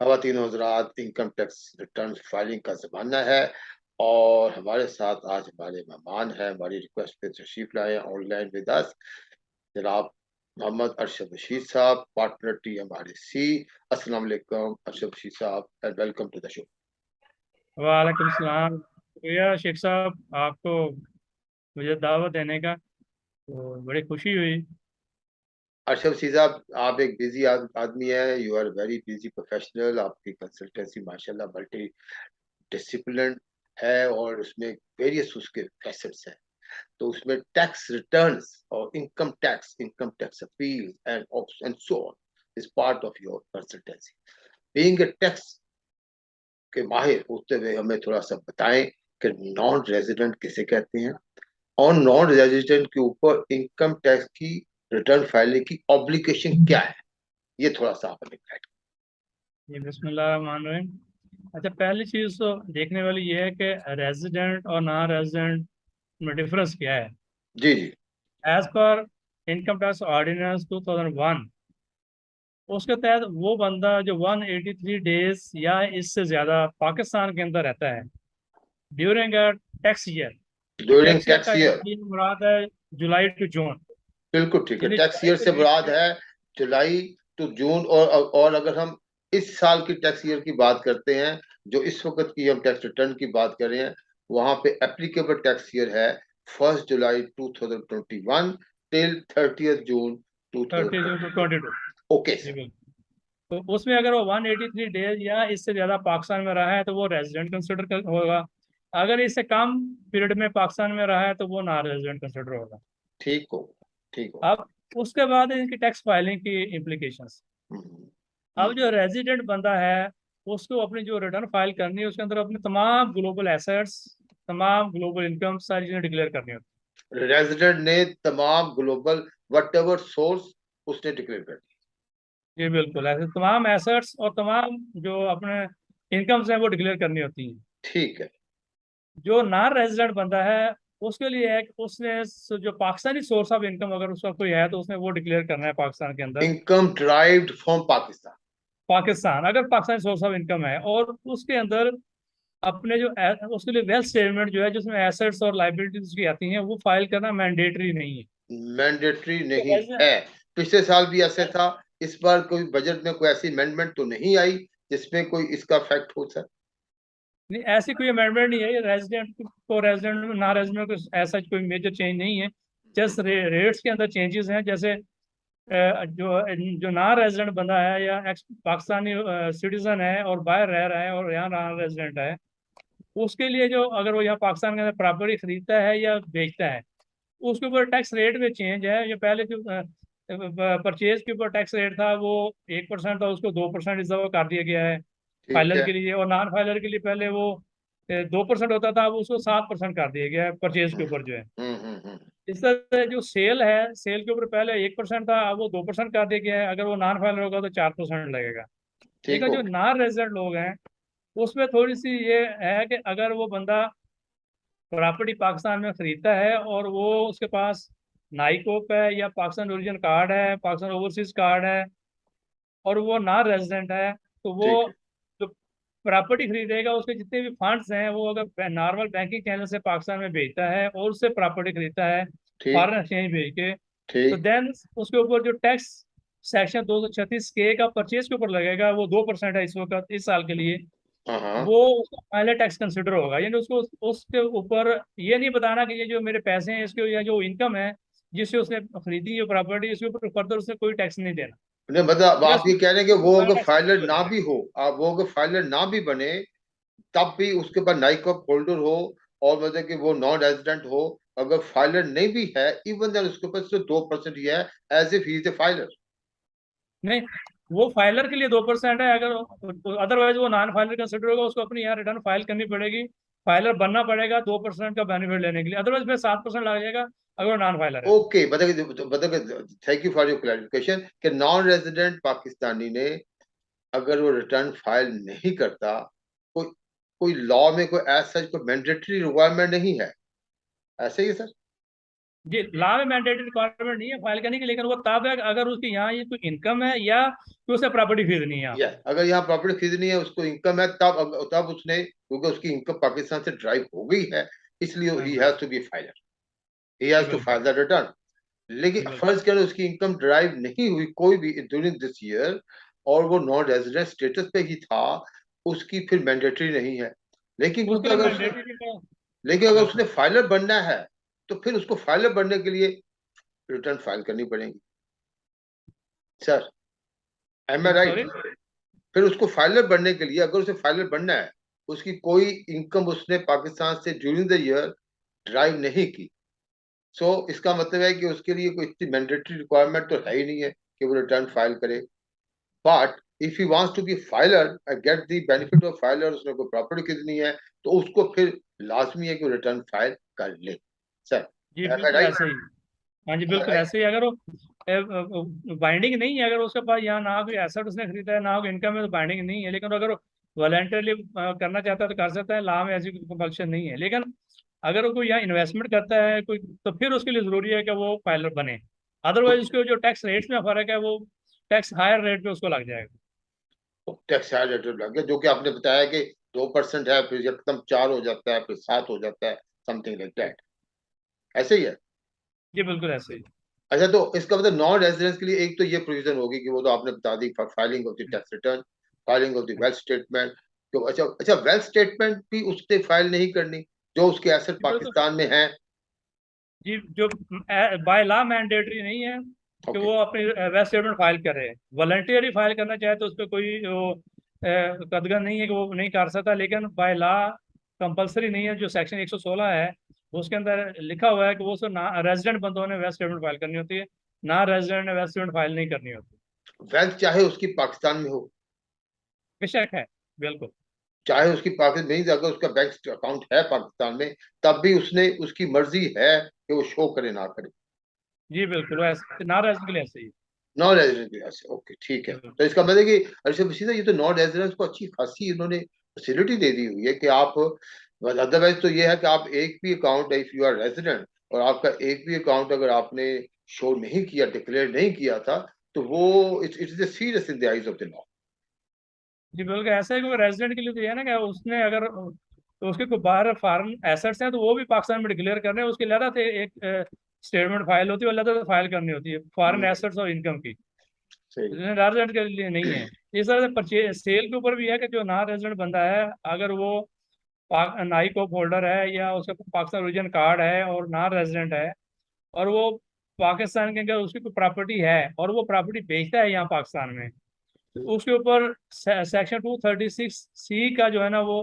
ख़वातीन हज़रात, income tax return filing का ज़माना है और हमारे साथ आज हमारे मेहमान हैं, हमारी रिक्वेस्ट पे तशरीफ़ लाए हैं ऑनलाइन विद अस जनाब मोहम्मद अरशद रशीद साहब, पार्टनर TMRC। अस्सलाम वालेकुम अरशद रशीद साहब and welcome to the show. वालेकुम सलाम। शुक्रिया शेख साहब आपको मुझे दावत देने का, तो बड़ी खुशी हुई। अरशद रशीद साहब, आप एक बिज़ी आदमी हैं, you are very busy professional, आपकी कंसल्टेंसी माशाल्लाह मल्टी डिसिप्लिन है और उसमें वेरियस उसके फैसेट्स हैं। तो उसमें टैक्स रिटर्न्स और income tax appeal and so on is part of your consultancy. Being a tax के माहिर होते हुए हमें थोड़ा सा बताएं कि नॉन रेजिडेंट किसे कहते हैं और नॉन रेजिडेंट के ऊपर इनकम टैक्स की रिटर्न फाइलिंग की ऑब्लिगेशन क्या है, ये थोड़ा सा आप हमें गाइड। जी बिस्मिल्लाह रहमान रहीम। अच्छा, पहली चीज़ तो देखने वाली ये है कि रेजिडेंट और नॉन रेजिडेंट में डिफरेंस क्या है। जी जी। एज पर इनकम टैक्स ऑर्डिनेंस 2001, उसके तहत वो बंदा जो 183 डेज या इससे ज़्यादा पाकिस्तान के अंदर रहता है during a tax year. During tax year tax का ईयर। मुराद है जुलाई टू जून। बिल्कुल ठीक है, यानी टैक्स जुलाई ईयर के से बीच मुराद में, है जुलाई टू जून। और अगर हम इस साल की टैक्स ईयर की बात करते हैं, जो इस वक्त की हम टैक्स रिटर्न की बात कर रहे हैं, वहां पे एप्लीकेबल टैक्स ईयर है 1 जुलाई 2021 टिल 30 जून 2022। 30 to 22। Okay ji sir. बिल्कुल। तो उसमें अगर वो 183 डेज या इससे ज़्यादा पाकिस्तान में रहा है तो वो रेजिडेंट कंसिडर होगा। अगर इससे कम पीरियड में पाकिस्तान में रहा है तो वो नॉन रेजिडेंट कंसिडर होगा। ठीक हो, ठीक हो। अब उसके बाद इनकी टैक्स फाइलिंग की इम्प्लीकेशंस। हम्म, अब जो हम्म। रेजिडेंट बंदा है उसको अपनी जो रिटर्न फाइल करनी है उसके अंदर अपने तमाम ग्लोबल एसेट्स, तमाम ग्लोबल इनकम, सारी चीज़ें डिक्लेयर करनी होती रेजिडेंट ने तमाम ग्लोबल वट एवर सोर्स उसने डिक्लेयर कर दी। है। जी बिल्कुल, ऐसे तमाम एसेट्स और तमाम जो अपने इनकम्स हैं वो डिक्लेयर करनी होती हैं। ठीक है। जो नॉन रेजिडेंट बंदा है उसके लिए है कि उसने जो पाकिस्तानी सोर्स ऑफ इनकम अगर उसका कोई है तो उसने वो डिक्लेयर करना है पाकिस्तान के अंदर। Income derived from Pakistan. Pakistan अगर पाकिस्तानी सोर्स ऑफ इनकम है और उसके अंदर अपने जो उसके लिए वेल्थ स्टेटमेंट जो है जिसमें एसेट्स और लाइबिलिटीज की आती हैं वो फाइल करना मैंडेटरी नहीं है। मैंडेटरी तो नहीं है। पिछले साल भी ऐसे था। इस बार कोई बजट में कोई ऐसी अमेंडमेंट तो नहीं आई जिसमें कोई इसका फैक्ट हो सर। नहीं, ऐसी कोई अमेंडमेंट नहीं है। ये रेजिडेंट को रेजिडेंट में ना रेजिडेंट को ऐसा कोई मेजर चेंज नहीं है। जस्ट रेट्स के अंदर चेंजेस हैं। जैसे जो जो नॉन रेजिडेंट बंदा है या एक्स पाकिस्तानी सिटीजन है और बाहर रह रहा है और यहाँ नॉन रेजिडेंट है, उसके लिए जो अगर वो यहाँ पाकिस्तान के अंदर प्रॉपर्टी खरीदता है या बेचता है उसके ऊपर टैक्स रेट में चेंज है। ये पहले जो परचेज के ऊपर टैक्स रेट था वो 1% था, उसको 2% इस दफा कर दिया गया है ठीक फाइलर है। के लिए। और नॉन फाइलर के लिए पहले वो 2% होता था, अब उसको 7% कर दिया गया है परचेज के ऊपर जो है। हम्म। इस तरह जो सेल है, सेल के ऊपर पहले 1% था, अब वो 2% कर दिया गया है। अगर वो नॉन फाइलर होगा तो 4% लगेगा। ठीक लेकिन हो। जो नॉन रेजिडेंट लोग हैं उसमें थोड़ी सी ये है कि अगर वो बंदा प्रॉपर्टी पाकिस्तान में खरीदता है और वो उसके पास नाइकोप है या पाकिस्तान ओरिजिन कार्ड है, पाकिस्तान ओवरसीज कार्ड है, और वो नॉन रेजिडेंट है, तो वो ठीक है। जो प्रॉपर्टी खरीदेगा उसके जितने भी फंड्स हैं वो अगर नॉर्मल बैंकिंग चैनल से पाकिस्तान में भेजता है और उससे प्रॉपर्टी खरीदता है ठीक। फॉरेन एक्सचेंज भेज के, तो ठीक। देन उसके ऊपर जो टैक्स सेक्शन 236 के का परचेज के ऊपर लगेगा वो 2% है इस वक्त, इस साल के लिए। हाँ हाँ। वो उसका पहले टैक्स कंसिडर होगा। यानी उसको उसके ऊपर ये नहीं बताना कि ये जो मेरे पैसे हैं इसके या जो इनकम है जिससे उसने खरीदी जो प्रॉपर्टी इसके ऊपर फर्दर उसने कोई टैक्स नहीं देना। नहीं, मतलब आप जस्ट ये कह रहे हैं कि वो पहले अगर टैक्स फाइलर हो ना जाएगा। भी हो, आप वो अगर फाइलर ना भी बने तब भी उसके पास नाइक ऑफ होल्डर हो और मतलब कि वो नॉन रेजिडेंट हो, अगर फाइलर नहीं भी है इवन देन उसके पास सिर्फ 2% ही है, as if he is a filer. नहीं, वो फाइलर के लिए 2% है। अगर अदरवाइज वो नॉन फाइलर कंसिडर होगा उसको अपनी यहाँ रिटर्न फाइल करनी पड़ेगी। फाइलर बनना पड़ेगा 2% का बेनिफिट लेने के लिए, अदरवाइज फिर 7% लग जाएगा अगर वो नॉन फाइलर है तो। ओके, मतलब thank you for your clarification कि नॉन रेजिडेंट पाकिस्तानी ने अगर वो रिटर्न फाइल नहीं करता, कोई कोई लॉ में कोई एज सच कोई मैंडेटरी रिक्वायरमेंट नहीं है, ऐसे ही है सर। जी, लॉ में मैंडेटरी रिक्वायरमेंट नहीं है फाइल करने की, लेकिन वो तब है अगर उसकी यहाँ ये कोई इनकम है या कोई उसे प्रॉपर्टी खरीदनी है यहाँ या पे। अगर यहाँ प्रॉपर्टी खरीदनी है, उसको इनकम है, तब उसने, क्योंकि उसकी इनकम पाकिस्तान से ड्राइव हो गई है, इसलिए हाँ ही जी। Has to be filer, he जी हैज टू बिल्कुल। File the return. जी लेकिन बिल्कुल। फर्ज करें उसकी इनकम ड्राइव नहीं हुई कोई भी ड्यूरिंग दिस ईयर, और वो नॉन रेजिडेंट स्टेटस पे ही था, उसकी फिर मैंडेटरी नहीं है। लेकिन उसके क्योंकि लिए अगर उसने मैंडेटरी का। लेकिन अगर उसने बिल्कुल। फाइलर बनना है, तो फिर उसको फाइलर बनने के लिए रिटर्न फाइल करनी पड़ेगी सर, एम आई राइट? सॉरी। फिर उसको फाइलर बनने के लिए, अगर उसे फाइलर बनना है, उसकी कोई इनकम उसने पाकिस्तान से ड्यूरिंग द ईयर ड्राइव नहीं की, सो इसका मतलब है कि उसके लिए कोई इतनी मैंडेटरी रिक्वायरमेंट तो है ही नहीं है कि वो रिटर्न फाइल करे। But if he wants to be filer, get the benefit of filer, उसने कोई प्रॉपर्टी खरीदनी है, तो उसको फिर लाजमी है कि वो रिटर्न फाइल कर ले सर, जी एम आई बिल्कुल राइट? ऐसे ही। हाँ जी बिल्कुल ऐसे ही। अगर वो बाइंडिंग नहीं है, अगर उसके पास यहाँ ना कोई एसेट उसने खरीदा है ना कोई इनकम है, तो बाइंडिंग नहीं है। लेकिन अगर वो वॉलेंटरली करना चाहता है तो कर सकता है, लॉ में ऐसी कोई कंपल्शन नहीं है। लेकिन अगर वो कोई यहाँ इन्वेस्टमेंट करता है कोई, तो फिर उसके लिए जरूरी है कि वो फाइलर बने। अदरवाइज उसके जो टैक्स रेट्स में फर्क है वो टैक्स हायर रेट पे उसको लग जाएगा। टैक्स रेट लग गया, जो कि आपने बताया कि 2% है, फिर एकदम 4 हो जाता है, फिर 7 हो जाता है, समथिंग लाइक दैट, ऐसे ही है। जी बिल्कुल ऐसे ही। अच्छा, तो इसका मतलब नॉन रेजिडेंस के लिए एक तो ये प्रोविजन होगी कि वो तो आपने बता दी, filing of the tax return, filing of the wealth statement. तो अच्छा अच्छा, वेल्थ स्टेटमेंट भी उसने फाइल नहीं करनी जो उसके एसेट जी बिल्कुल। पाकिस्तान में है? जी जो बाय लॉ मैंडेटरी नहीं है कि ओके। वो अपनी वेस्ट स्टेटमेंट फाइल करे। वॉलंटियरली फाइल करना चाहे तो उस पर कोई वो कदगन नहीं है कि वो नहीं कर सकता। लेकिन बाय लॉ कंपलसरी नहीं है। जो सेक्शन 116 है उसके अंदर लिखा हुआ है कि वो सिर्फ ना रेजिडेंट बंदों ने वेस्ट स्टेटमेंट फाइल करनी होती है, ना रेजिडेंट ने वेस्ट स्टेटमेंट फाइल नहीं करनी होती। वेल्थ चाहे उसकी पाकिस्तान में हो, बेशक है। बिल्कुल। चाहे उसकी पाकिस्तान में, अगर उसका बैंक अकाउंट है पाकिस्तान में, तब भी उसने, उसकी मर्जी है कि वो शो करे ना करे। जी बिल्कुल वैसे ना रेजिडेंट के लिए ऐसे ही। नॉन रेजिडेंट की वजह से, ओके ठीक है। बिल्कुल। तो इसका मतलब कि अरशद बशीर, ये तो नॉन रेजिडेंट्स को अच्छी खासी इन्होंने फैसिलिटी दे दी हुई है कि आप, अदरवाइज तो ये है कि आप एक भी account, if you are resident, और आपका एक भी अकाउंट अगर आपने शो नहीं किया, डिक्लेयर नहीं किया था, तो वो it's is serious in the eyes of the law. जी बिल्कुल ऐसा है कि रेजिडेंट के लिए तो ये है ना कि उसने अगर तो उसके कोई बाहर फॉरेन एसेट्स हैं तो वो भी पाकिस्तान में डिक्लेयर करने हैं। उसके अलग से एक स्टेटमेंट फाइल होती है, अलग से फाइल करनी होती है फॉरेन एसेट्स और इनकम की। सही। रेजिडेंट के लिए नहीं है। इस तरह से परचेज सेल के ऊपर भी है कि जो नॉन रेजिडेंट बंदा है, अगर वो नाई कोप होल्डर है या उसका पाकिस्तान ओरिजिन कार्ड है और नॉन रेजिडेंट है, और वो पाकिस्तान के अंदर उसकी कोई प्रॉपर्टी है और वो प्रॉपर्टी बेचता है यहाँ पाकिस्तान में, तो उसके ऊपर सेक्शन 236 सी का जो है ना वो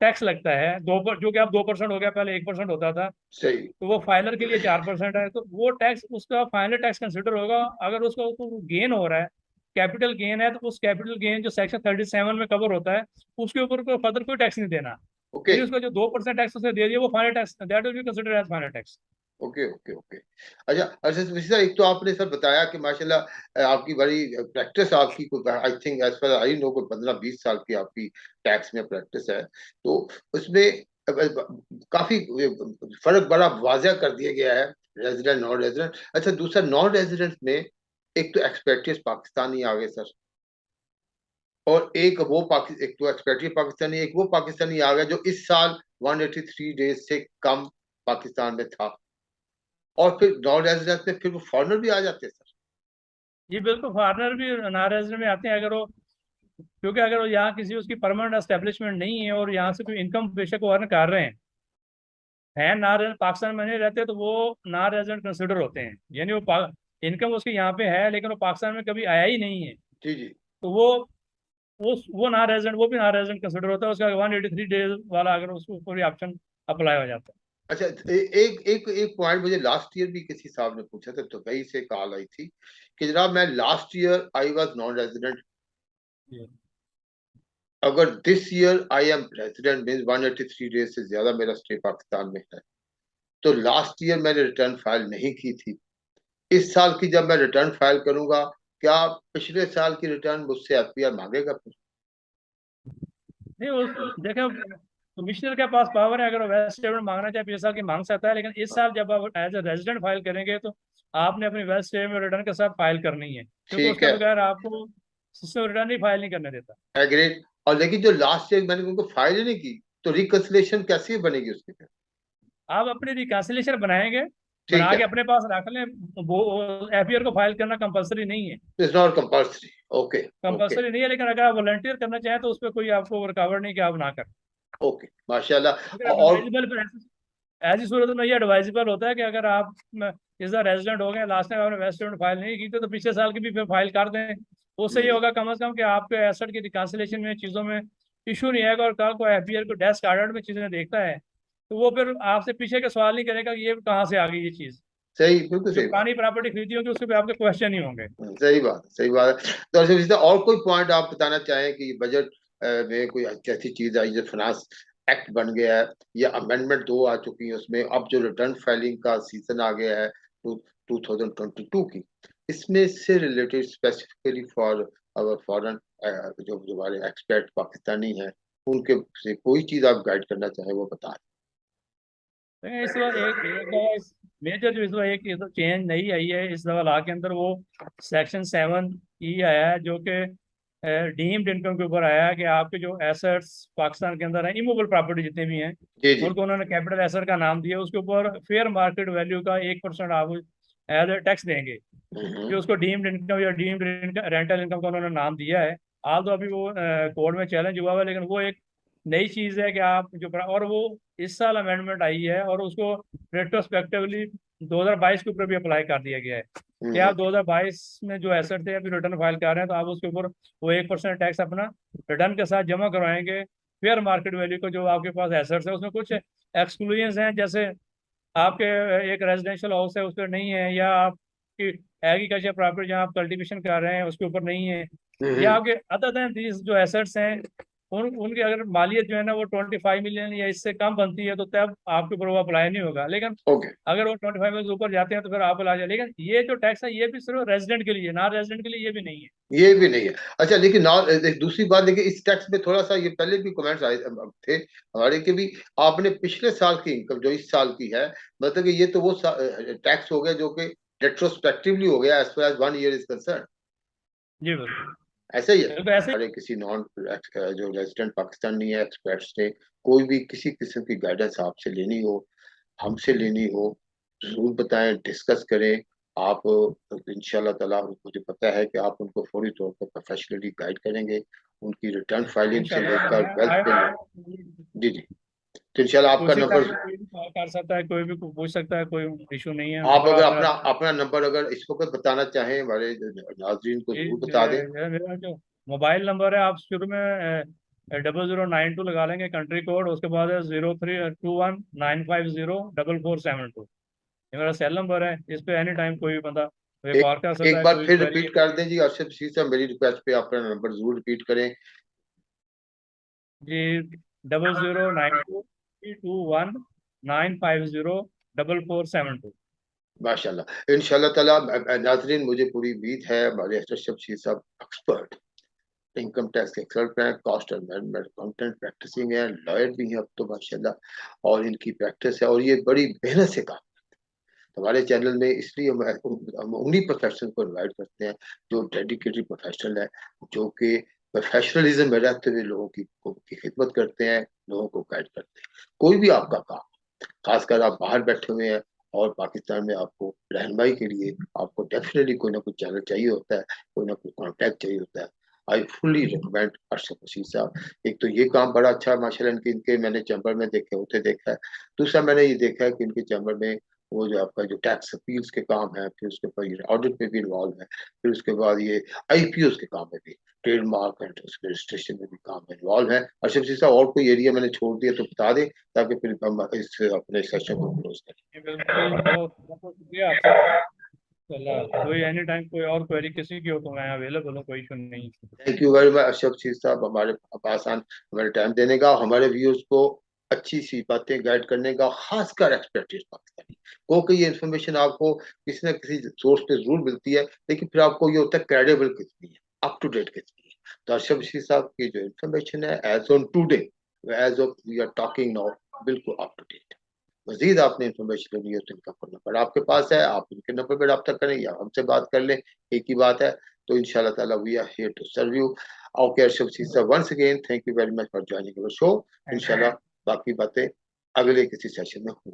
टैक्स लगता है जो कि अब 2% हो गया, पहले 1% होता था। सही। तो वो फाइलर के लिए 4% है। तो वो टैक्स उसका फाइनल टैक्स कंसिडर होगा। अगर उसको गेन हो रहा है, कैपिटल गेन है, तो उस कैपिटल गेन जो सेक्शन 37 में कवर होता है उसके ऊपर कोई फर्दर कोई टैक्स नहीं देना। ओके यानी उसका जो 2% टैक्स उसने दे दिया वो final tax, that will be consider as final tax. Okay okay okay. अच्छा अच्छा विशिता, एक तो आपने सर बताया कि माशाल्लाह आपकी बड़ी प्रैक्टिस, आपकी कोई I think as far I know कोई 15-20 साल की आपकी टैक्स में प्रैक्टिस है, तो उसमें काफी फर्क बड़ा वाज़ह कर दिया गया है, रेजिडेंट नॉन रेजिडेंट। अच्छा, दूसरा नॉन रेजिडेंट में एक तो एक्सपेट्रियस पाकिस्तानी आ गए सर, और एक तो एक्सपेट्रियट पाकिस्तानी, एक वो पाकिस्तानी आ गया जो इस साल 183 डेज से कम पाकिस्तान में था, और फिर नॉन रेजिडेंस में फिर वो फॉरनर भी आ जाते हैं सर। जी बिल्कुल, फॉरनर भी नॉन रेजिडेंट में आते हैं अगर वो, क्योंकि अगर वो यहाँ किसी उसकी परमानेंट एस्टेब्लिशमेंट नहीं है और यहाँ से कोई इनकम बेशक वो अर्न कर रहे हैं ना रेजिडेंट पाकिस्तान में नहीं रहते, तो वो नॉन रेजिडेंट कंसिडर होते हैं। यानी वो इनकम उसकी यहाँ पे है लेकिन वो पाकिस्तान में कभी आया ही नहीं है, जी जी। तो वो नॉन रेजिडेंट, वो भी नॉन रेजिडेंट कंसिडर होता है। उसका 183 डेज वाला अगर उसको कोई ऑप्शन अप्लाई हो जाता है। अच्छा, एक एक एक पॉइंट मुझे लास्ट ईयर भी किसी साहब ने पूछा था, तो वही से कॉल आई थी कि जनाब, मैं last year I was non resident, जी। अगर this year I am resident, means 183 days से ज्यादा मेरा स्टे पाकिस्तान में है, तो लास्ट ईयर मैंने रिटर्न फाइल नहीं की थी, इस साल की जब मैं रिटर्न फाइल करूंगा, क्या पिछले साल की रिटर्न मुझसे एफपीआर मांगेगा फिर? नहीं उस देखे कमिश्नर के पास पावर है, अगर वो वेल्थ स्टेटमेंट मांगना चाहे पिछले साल की मांग सकता है, लेकिन इस साल जब आप एज ए रेजिडेंट फाइल करेंगे तो आपने अपनी वेल्थ स्टेटमेंट रिटर्न के साथ फाइल करनी है, क्योंकि ठीक उसके है, बगैर आपको सिस्टम रिटर्न ही फाइल नहीं करने देता। एग्रेड। और लेकिन जो लास्ट ईयर मैंने उनको फाइल ही नहीं की, तो रिकंसिलेशन कैसे बनेगी उसके लिए? आप अपनी रिकंसिलेशन बनाएंगे, ठीक बना है, के अपने पास रख लें, वो एफईआर को फाइल करना कंपलसरी नहीं है। It's not compulsory. Okay, okay, compulsory नहीं है, लेकिन अगर आप वॉलंटियर करना चाहें तो उस पर कोई आपको रुकावट नहीं कि आप ना करें। ओके, माशाल्लाह। अगर और एडवाइजेबल, ऐसी सूरत में ये एडवाइजेबल होता है कि अगर आप इस बार रेजिडेंट हो गए, लास्ट टाइम आपने वेस्ट फाइल नहीं की तो पिछले साल की भी फिर फाइल कर दें। उससे ये होगा कम से कम कि आपके एसेट की रिकंसिलेशन में चीज़ों में इशू नहीं आएगा, और कल को एफईआर को डेस्क ऑर्डर में चीज़ें देखता है तो वो फिर आपसे पीछे के सवाल नहीं करेगा कि ये कहाँ से आ गई ये चीज़। सही, बिल्कुल जो सही बात। पुरानी प्रॉपर्टी खरीदी होगी उसके पे आपके क्वेश्चन नहीं होंगे। सही बात है, सही बात है। तो अच्छा सीधा और कोई पॉइंट आप बताना चाहें कि बजट में कोई ऐसी चीज आई, जो फाइनेंस एक्ट बन गया है या अमेंडमेंट दो आ चुकी है उसमें, अब जो रिटर्न फाइलिंग का सीजन आ गया है 2022 की, इसमें से related specifically for our foreign, जो जो हमारे एक्सपर्ट पाकिस्तानी हैं, उनके से कोई चीज आप गाइड करना चाहें वो बता लेकिन इस बार एक एक दफा मेजर जो इस बार एक चेंज नहीं आई है इस दफा ला के अंदर, वो सेक्शन 7 आया है, जो कि डीम्ड इनकम के ऊपर आया है कि आपके जो एसेट्स पाकिस्तान के अंदर हैं, इमूवेबल प्रॉपर्टी जितने भी हैं, जी जी। उनको उन्होंने कैपिटल एसेट का नाम दिया, उसके ऊपर फेयर मार्केट वैल्यू का 1% आप एज ए टैक्स देंगे। जो उसको डीम्ड इनकम या डीम्ड रेंटल इनकम का उन्होंने नाम दिया है। हाल तो अभी वो कोर्ट में चैलेंज हुआ है, लेकिन वो एक नई चीज़ है कि आप जो, और वो इस साल अमेंडमेंट आई है और उसको रेट्रोस्पेक्टिवली 2022 के ऊपर भी अप्लाई कर दिया गया है कि हम्म आप 2022 में जो एसेट थे अभी रिटर्न फाइल कर रहे हैं तो आप उसके ऊपर वो 1% टैक्स अपना रिटर्न के साथ जमा करवाएंगे। फेयर मार्केट वैल्यू को जो आपके पास एसेट्स है उसमें कुछ एक्सक्लूजन हैं, जैसे आपके एक रेजिडेंशियल हाउस है उस पर नहीं है, या आपकी एग्रीकल्चर प्रॉपर्टी जहाँ आप कल्टीवेशन कर रहे हैं उसके ऊपर नहीं है, या हम्म। आपके अदर देन दीज जो एसेट्स हैं उनकी अगर मालियत जो है ना वो 25 मिलियन या इससे कम बनती है तो तब आपके ऊपर वो अप्लाई नहीं होगा। लेकिन ओके। अगर वो 25 मिलियन से ऊपर जाते हैं तो फिर आप अप्लाई, लेकिन ये जो टैक्स है ये भी सिर्फ रेजिडेंट के लिए, नॉन रेजिडेंट के लिए ये भी नहीं है। ये भी नहीं है। अच्छा, लेकिन ना एक दूसरी बात देखिए, इस टैक्स में थोड़ा सा ये पहले भी कमेंट्स आए थे हमारे के भी, आपने पिछले साल की इनकम जो इस साल की है, मतलब कि ये तो वो टैक्स हो गया जो कि रेट्रोस्पेक्टिवली हो गया as far as 1 year is concern. जी बिल्कुल। ऐसा ही है। बिल्कुल ऐसे हमारे किसी नॉन जो रेजिडेंट पाकिस्तानी है एक्सपर्ट्स ने कोई भी किसी किस्म की गाइडेंस आपसे लेनी हो, हमसे लेनी हो, जरूर बताएं, डिस्कस करें। आप इंशाल्लाह ताला, मुझे पता है कि आप उनको फौरी तौर पर प्रोफेशनली गाइड करेंगे, उनकी रिटर्न फाइलिंग से इंशाल्लाह लेकर वेल्थ पे जी जी। तो इंशाल्लाह आपका उसी टाइम नंबर, पे कोई भी कॉल कर सकता है, कोई भी पूछ सकता है, कोई इशू नहीं है, आप बड़ा अगर मेरा। अपना अपना नंबर अगर इस वक्त बताना चाहें हमारे नाजरीन को जी जरूर बता दें। मेरा जो मोबाइल नंबर है, आप शुरू में 0092 लगा लेंगे कंट्री कोड, उसके बाद है 0321950472। ये मेरा सेल नंबर है, इस पे एनी टाइम कोई भी बंदा मुझे एक कॉल कर सकता एक है, बार कोई फिर क्वेरी है। रिपीट कर दें जी अर्शद सी साहब, मेरी रिक्वेस्ट पे अपना नंबर जरूर रिपीट करें। जी 009231950472। माशाल्लाह, इंशाल्लाह ताला। नाजरीन, मुझे पूरी उम्मीद है हमारे अशरफ शी साहब एक्सपर्ट इनकम टैक्स के एक्सपर्ट हैं, कॉस्ट और मैनेजमेंट अकाउंटेंट प्रैक्टिसिंग है, लॉयर भी हैं अब तो माशाल्लाह, और इनकी प्रैक्टिस है और ये बड़ी मेहनत से काम। हमारे चैनल में इसलिए हम उन्हीं प्रोफेशनल को इनवाइट करते हैं जो डेडिकेटेड प्रोफेशनल है, जो कि प्रोफेशनलिज्म में रहते हुए लोगों की खिदमत करते हैं, लोगों को गाइड करते हैं। कोई भी आपका काम, खासकर आप बाहर बैठे हुए हैं और पाकिस्तान में आपको रहनुमाई के लिए आपको डेफिनेटली कोई ना कोई चैनल चाहिए होता है, कोई ना कोई कॉन्टैक्ट चाहिए होता है। I fully recommend Arshad Rashid साहब। एक तो ये काम बड़ा अच्छा है माशाल्लाह, इनके मैंने चैम्बर में देखे होते देखा है। दूसरा मैंने ये देखा है कि इनके चैम्बर में वो जो आपका जो टैक्स अपील्स के काम है, फिर उसके बाद ये ऑडिट में भी इन्वॉल्व है, फिर उसके बाद ये आईपीओ के काम में भी, ट्रेडमार्क एंड उसके रजिस्ट्रेशन में भी काम में इन्वॉल्व है। अरशद रशीद साहब, और कोई एरिया मैंने छोड़ दिया तो बता दें, ताकि फिर हम इस अपने सेशन को क्लोज करें। जी, बिल्कुल, बहुत बहुत शुक्रिया आपका। अल्लाह, कोई एनी टाइम कोई और क्वेरी किसी की हो तो मैं अवेलेबल हूँ, कोई इशू नहीं। Thank you very much Ashraf Sher sahab, हमारे पास हमारे टाइम देने का, हमारे व्यूअर्स को अच्छी सी बातें गाइड करने का, खासकर एक्सपर्टीज पाकिस्तानी को, कि ये इन्फॉर्मेशन आपको किसी न किसी सोर्स पे जरूर मिलती है, लेकिन फिर आपको ये होता है क्रेडिबल कितनी है, अप टू डेट कितनी है। तो अशरफ शीर साहब की जो इन्फॉर्मेशन है as on today as of we are talking now बिल्कुल अप टू डेट। मजीद आपने इंफॉर्मेशन लेनी हो तो इनका फोन नंबर आपके पास है, आप इनके नंबर पर रब्ता करें या हमसे बात कर लें, एक ही बात है। तो इंशाल्लाह ताला we are here to serve you. Okay Arshad सीसा, once again thank you very much for joining our show. इंशाल्लाह बाकी बातें अगले किसी सेशन में होंगी।